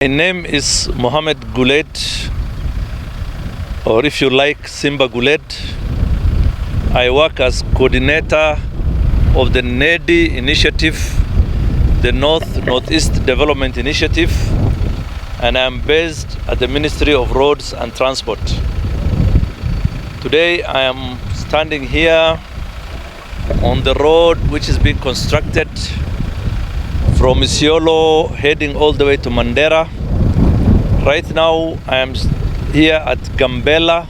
My name is Mohammed Guled, or if you like, Simba Guled. I work as coordinator of the NEDI initiative, the Northeast Development Initiative, and I am based at the Ministry of Roads and Transport. Today I am standing here on the road which is being constructed from Isiolo heading all the way to Mandera. Right now I am here at Gambela,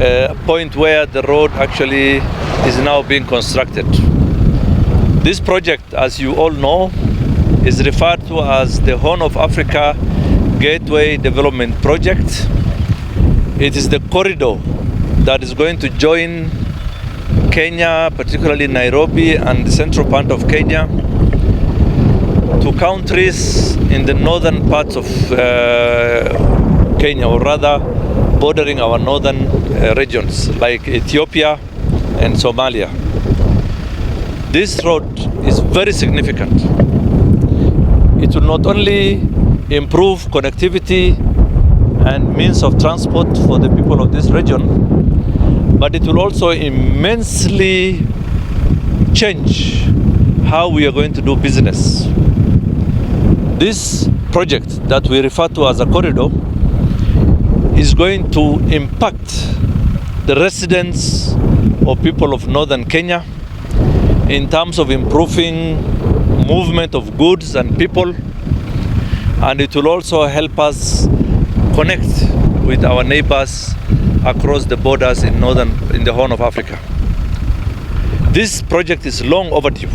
a point where the road actually is now being constructed. This project, as you all know, is referred to as the Horn of Africa Gateway Development Project. It is the corridor that is going to join Kenya, particularly Nairobi and the central part of Kenya, to countries in the northern parts of Kenya, or rather bordering our northern regions like Ethiopia and Somalia. This road is very significant. It will not only improve connectivity and means of transport for the people of this region, but it will also immensely change how we are going to do business. This project that we refer to as a corridor is going to impact the residents or people of northern Kenya in terms of improving movement of goods and people, and it will also help us connect with our neighbors across the borders in the Horn of Africa. This project is long overdue.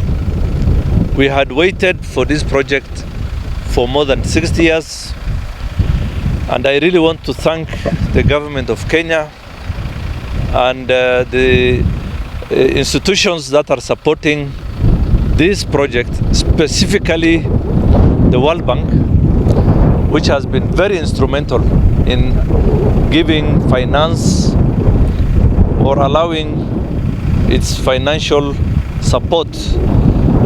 We had waited for this project for more than 60 years, and I really want to thank the government of Kenya and the institutions that are supporting this project, specifically the World Bank, which has been very instrumental in giving finance or allowing its financial support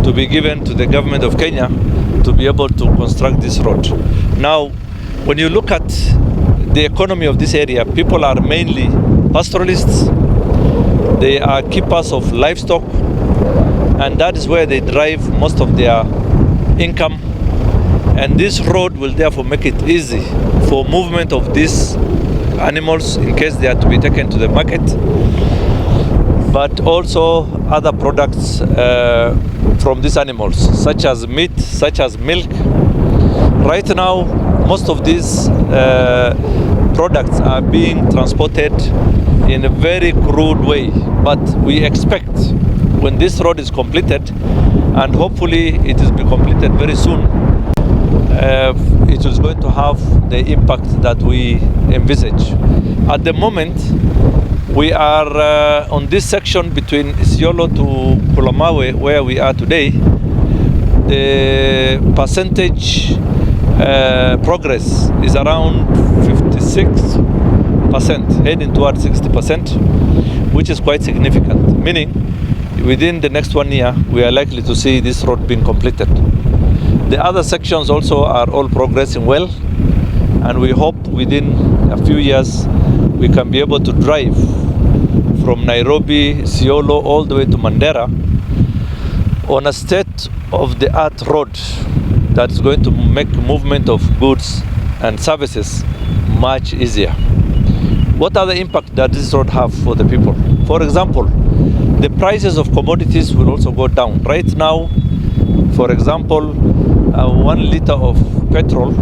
to be given to the government of Kenya to be able to construct this road. Now, when you look at the economy of this area, people are mainly pastoralists. They are keepers of livestock, and that is where they derive most of their income. And this road will therefore make it easy for movement of these animals in case they are to be taken to the market, but also other products from these animals, such as meat, such as milk. Right now, most of these products are being transported in a very crude way, but we expect when this road is completed, and hopefully it will be completed very soon, it is going to have the impact that we envisage. At the moment, we are on this section between Isiolo to Kulamawe, where we are today. The percentage progress is around 56%, heading towards 60%, which is quite significant, meaning within the next 1 year, we are likely to see this road being completed. The other sections also are all progressing well, and we hope within a few years we can be able to drive from Nairobi, Isiolo, all the way to Mandera on a state-of-the-art road that is going to make movement of goods and services much easier. What other impact does this road have for the people? For example, the prices of commodities will also go down. Right now, for example, 1 liter of petrol,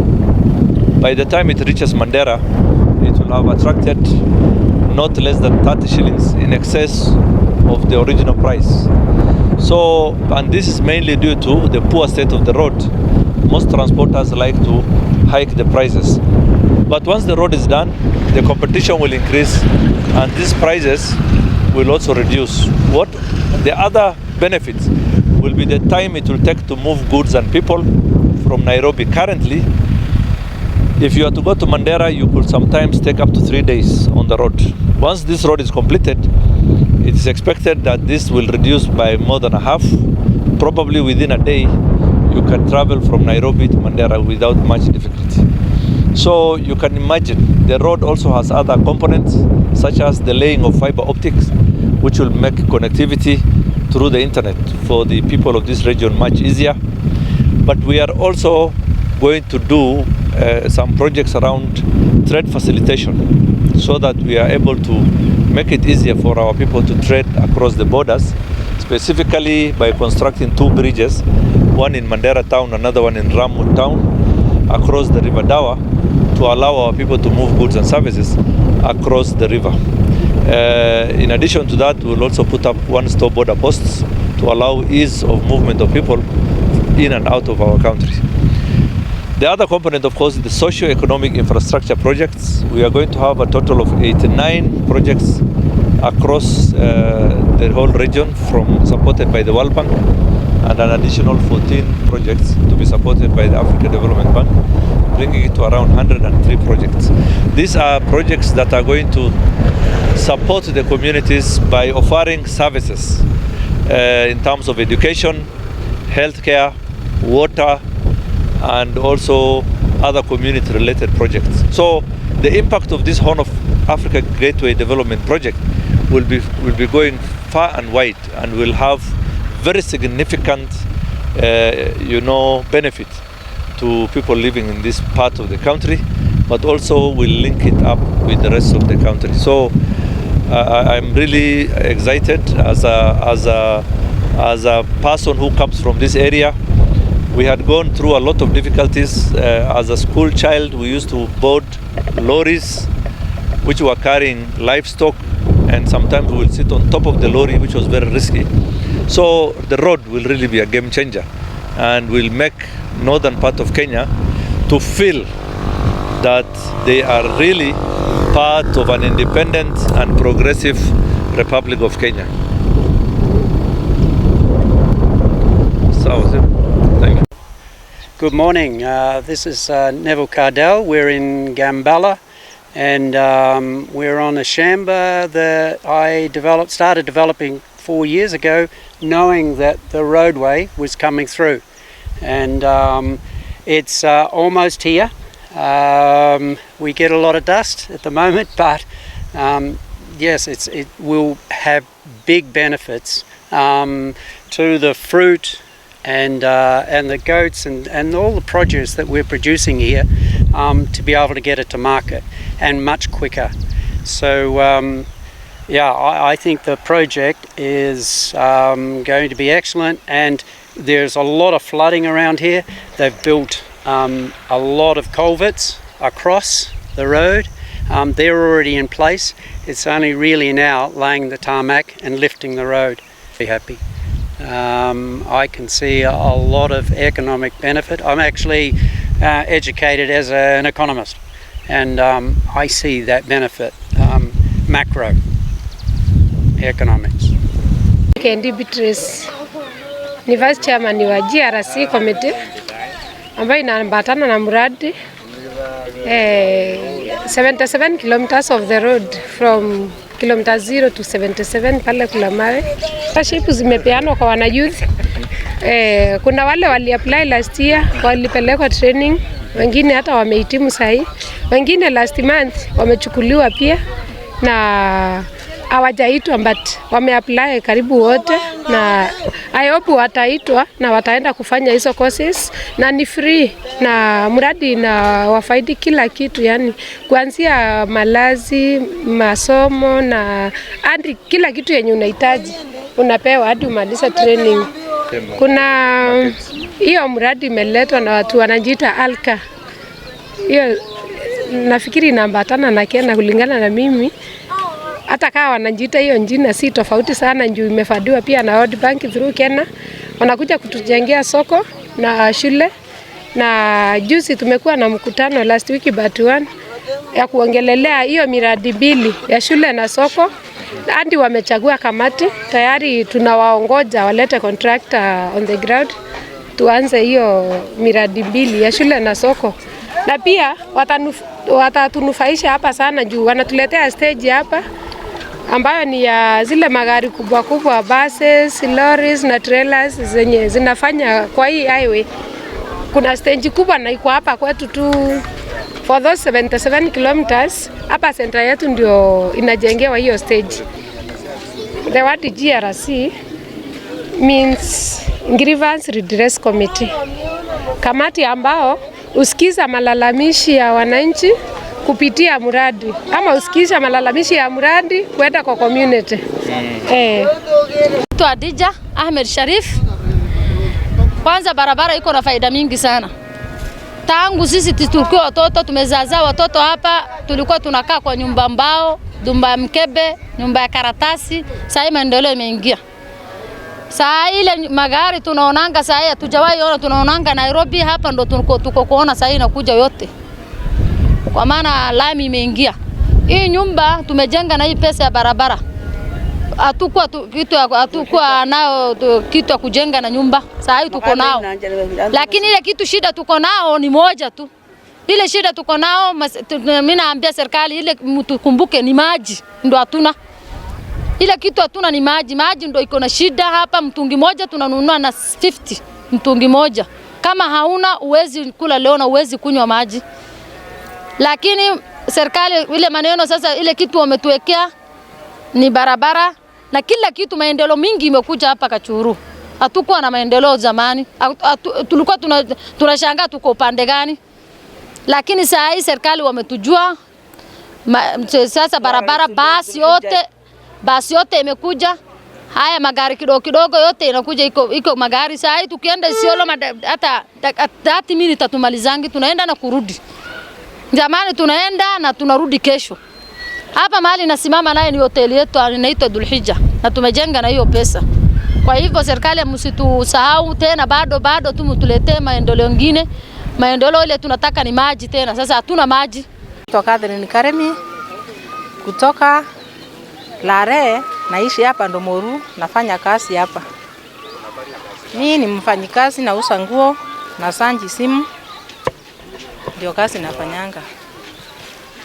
by the time it reaches Mandera, it will have attracted not less than 30 shillings in excess of the original price. So, and this is mainly due to the poor state of the road. Most transporters like to hike the prices. But once the road is done, the competition will increase, and these prices will also reduce. What the other benefits will be the time it will take to move goods and people from Nairobi. Currently, if you are to go to Mandera, you could sometimes take up to 3 days on the road. Once this road is completed, it is expected that this will reduce by more than a half. Probably within a day, you can travel from Nairobi to Mandera without much difficulty. So you can imagine the road also has other components, such as the laying of fiber optics, which will make connectivity through the internet for the people of this region much easier. But we are also going to do some projects around trade facilitation, so that we are able to make it easier for our people to trade across the borders, specifically by constructing 2 bridges, one in Mandera town, another one in Ramu town, across the River Dawa, to allow our people to move goods and services across the river. In addition to that, we'll also put up one-stop border posts to allow ease of movement of people in and out of our country. The other component, of course, is the socio-economic infrastructure projects. We are going to have a total of 89 projects across the whole region, supported by the World Bank, and an additional 14 projects to be supported by the African Development Bank, bringing it to around 103 projects. These are projects that are going to support the communities by offering services in terms of education, healthcare, water, and also other community-related projects. So the impact of this Horn of Africa Gateway Development Project will be going far and wide, and will have very significant, benefit to people living in this part of the country, but also will link it up with the rest of the country. So I'm really excited as a person who comes from this area. We had gone through a lot of difficulties. As a school child, we used to board lorries which were carrying livestock, and sometimes we will sit on top of the lorry, which was very risky. So the road will really be a game changer, and will make northern part of Kenya to feel that they are really part of an independent and progressive Republic of Kenya. So, thank you. Good morning. This is Neville Cardell. We're in Gambella, and we're on a shamba that I started developing 4 years ago, knowing that the roadway was coming through, and it's almost here. We get a lot of dust at the moment, but yes, it will have big benefits to the fruit and the goats and all the produce that we're producing here, to be able to get it to market, and much quicker. So I think the project is going to be excellent, and there's a lot of flooding around here. They've built a lot of culverts across the road. They're already in place. It's only really now laying the tarmac and lifting the road. Be happy. I can see a lot of economic benefit. I'm actually educated as an economist, and I see that benefit, macro economics. Kendi Beatrice ni vice chairman wa GRC committee ambayo inaambatana na mradi 77 kilometers of the road from kilometer 0 to 77 pale Kulamawe. Scholarship zimepeanwa kwa wana youth. Kuna wale wali apply last year, walipelekwa training, wengine hata wamehitimu sahi, wengine last month wamechukuliwa pia na hawajaitwa, but wameapply karibu wote, na I hope wataitwa na wataenda kufanya hizo courses, na ni free, na mradi na wafaidi kila kitu, yani kuanzia malazi, masomo na hadi kila kitu yenye unahitaji unapewa hadi umaliza training. Kuna hiyo mradi imeletwa na watu wanajiita Alka. Hiyo nafikiri inaambatana na Kenya kulingana na mimi. Hata kama wanajiita hiyo njina si tofauti sana, juu imefadhiwa pia na World Bank through Kenya. Wanakuja kutujengea soko na shule, na juzi tumekuwa na mkutano last week but one ya kuongelelea hiyo miradi mbili ya shule na soko. Hadi wamechagua kamati, tayari tunawaongoja walete contractor on the ground tuanze hiyo miradi mbili ya shule na soko. Na pia watatunufaisha hapa sana, juu wanatuletea stage hapa, ambayo ni ya zile magari kubwa kubwa, buses, lorries na trailers zenye zinafanya kwa hii highway. Kuna stage kubwa na iko hapa kwetu tu for those 77 kilometers. Hapa center yetu ndio inajengewa hiyo stage. The word GRC means Grievance Redress Committee. Kamati ambao usikiza malalamishi ya wananchi kupitia mradi ama usikiza malalamishi ya mradi kwenda kwa community. Adija Ahmed Sharif. Kwanza barabara iko na faida mingi sana. Tangu sisi tulikuwa watoto tumezaza watoto hapa, tulikuwa tunakaa kwa nyumba mbao, nyumba mkebe, nyumba ya karatasi. Sasa maendeleo imeingia. Sasa ile magari tunaonanga sasa hatujawahi ona, tunaonanga Nairobi, hapa ndo tuko kuona sasa inakuja yote. Kwa maana lami imeingia. Hii nyumba tumejenga na hii pesa ya barabara. Hatukuwa nao kitu ya kujenga na nyumba. Sasa hii tuko nao. Lakini ile kitu shida tuko nao ni moja tu. Ile shida tuko nao, mimi naambia serikali ile mtukumbuke ni maji ndo hatuna. Ile kitu hatuna ni maji. Maji ndo iko na shida hapa. Mtungi moja tunanunua na 50 mtungi moja. Kama hauna uwezi kula leo na uwezi kunywa maji. Lakini serikali ile maneno sasa ile kitu wametuwekea ni barabara na kila kitu. Maendeleo mingi imekuja hapa Kachuru. Hatukuwa na maendeleo zamani. Tulikuwa tunashangaa tuko upande gani. Lakini saa hii serikali wametujua. Sasa barabara basi yote imekuja. Haya magari kidogo yote inakuja iko magari. Saa hii tukienda Isiolo-Mandera hata 30 minutes tatumalizangi, tunaenda na kurudi. Jamani tunaenda na tunarudi kesho. Hapa mahali nasimama naye ni hoteli yetu inaitwa Dulhija na tumejenga na hiyo pesa. Kwa hivyo serikali msitusahau tena, bado tumtuletee maendeleo mengine. Maendeleo ile tunataka ni maji tena. Sasa hatuna maji. Kutoka Karemi, kutoka Lare, naishi hapa Ndomoru, nafanya kazi hapa. Mimi ni mfanyikazi, nauza nguo na sanji simu. Ndio kazi nafanyanga.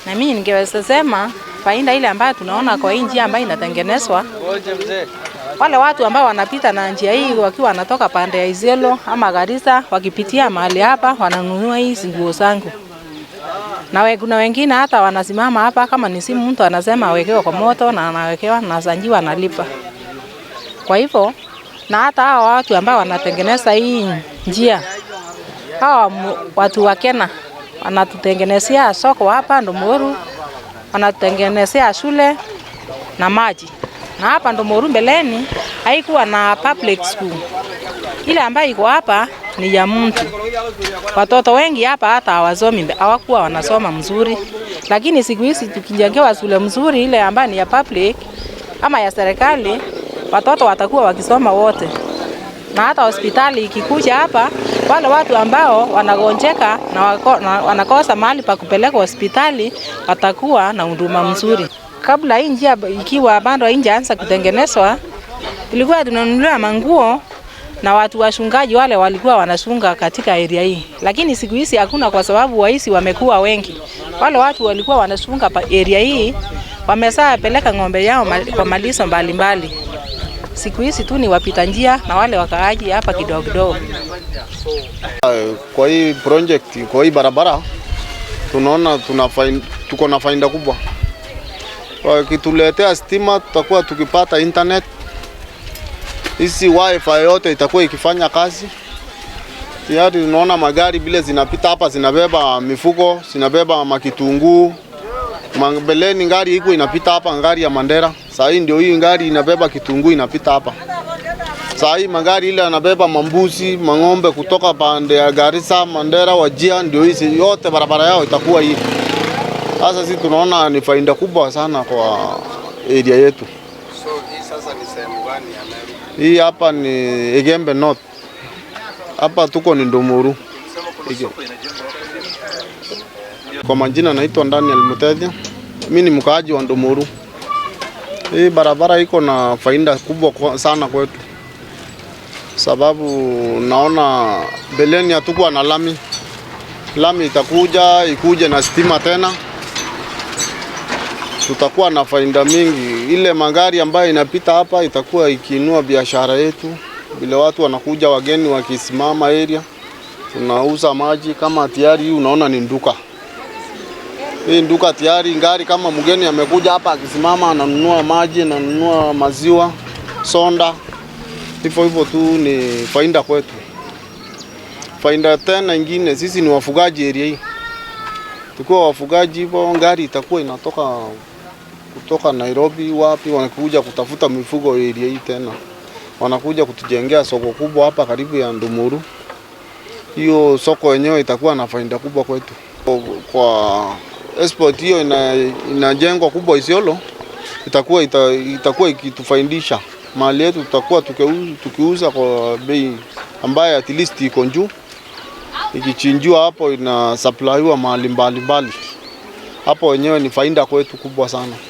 Na mimi ningeweza sema faida ile ambayo tunaona kwa hii njia ambayo inatengenezwa. Wale watu ambao wanapita na njia hii wakiwa wanatoka pande ya Isiolo ama Garissa wakipitia mahali hapa wananunua hizi nguo zangu. Na kuna wengine hata wanasimama hapa kama ni simu mtu anasema awekewe kwa moto na anawekewa na sanjiwa analipa. Kwa hivyo na hata hao watu ambao wanatengeneza hii njia, hao watu wa Kenya wanatutengenezea soko hapa Ndomoru, wanatutengenezea shule na maji. Na hapa Ndomoru mbeleni haikuwa na public school. Ile ambayo iko hapa ni ya mtu. Watoto wengi hapa hata hawasomi, hawakuwa wanasoma mzuri. Lakini siku hizi tukijengewa shule mzuri ile ambayo ni ya public ama ya serikali, watoto watakuwa wakisoma wote. Na hata hospitali ikikuja hapa, wale watu ambao wanagonjeka na wanakosa mahali pa kupeleka hospitali watakuwa na huduma mzuri. Kabla hii njia ikiwa bado haijaanza kutengenezwa, tulikuwa tunanunua manguo na watu washungaji wale walikuwa wanashunga katika area hii. Lakini siku hizi hakuna kwa sababu waizi wamekuwa wengi. Wale watu walikuwa wanashunga area hii wamesaa peleka ng'ombe yao kwa malizo mbalimbali. Siku hizi tu ni wapita njia na wale wakaaji hapa kidogo. Kwa hii project, kwa hii barabara tunaona tuko na faida kubwa. Wakituletea stima tutakuwa tukipata internet. Hizi wifi yote itakuwa ikifanya kazi. Tayari tunaona magari bile zinapita hapa zinabeba mifuko, zinabeba makitunguu. Mbeleni ngari iko inapita hapa, ngari ya Mandera. Sasa hii ndio hii ngari inabeba kitunguu inapita hapa. Sasa hii magari ile yanabeba mambuzi, mang'ombe kutoka pande ya Garissa, Mandera, Wajir, ndio hizi yote barabara yao itakuwa hii. Sasa sisi tunaona ni faida kubwa sana kwa area yetu. So hii sasa ni sehemu gani ya Nairobi? Hii hapa ni Egembe North. Hapa tuko ni Ndomoru. Kwa majina naitwa Daniel Mutedia. Mimi ni mkaaji wa Ndomoru. Hii barabara iko na faida kubwa sana kwetu. Sababu naona beleni hatukuwa na lami. Lami ikuje na stima tena. tutakuwa na faida mingi. Ile magari ambayo inapita hapa itakuwa ikiinua biashara yetu. Vile watu wanakuja wageni wakisimama area, tunauza maji. Kama tayari hii unaona ni nduka. Hii nduka tayari ngari, kama mgeni amekuja hapa akisimama ananunua maji, ananunua maziwa, sonda. Hivyo tu ni faida kwetu. Faida tena nyingine, sisi ni wafugaji area hii. Tukiwa wafugaji hivyo, ngari itakuwa inatoka kutoka Nairobi wapi, wanakuja kutafuta mifugo area hii tena. Wanakuja kutujengea soko kubwa hapa karibu ya Ndumuru. Hiyo soko yenyewe itakuwa na faida kubwa kwetu. Kwa export hiyo inajengwa kubwa Isiolo, itakuwa ikitufaidisha. Mali yetu tutakuwa tukiuza kwa bei ambayo at least iko juu. Ikichinjwa hapo ina supplywa mahali mbalimbali. Hapo wenyewe ni faida kwetu kubwa sana.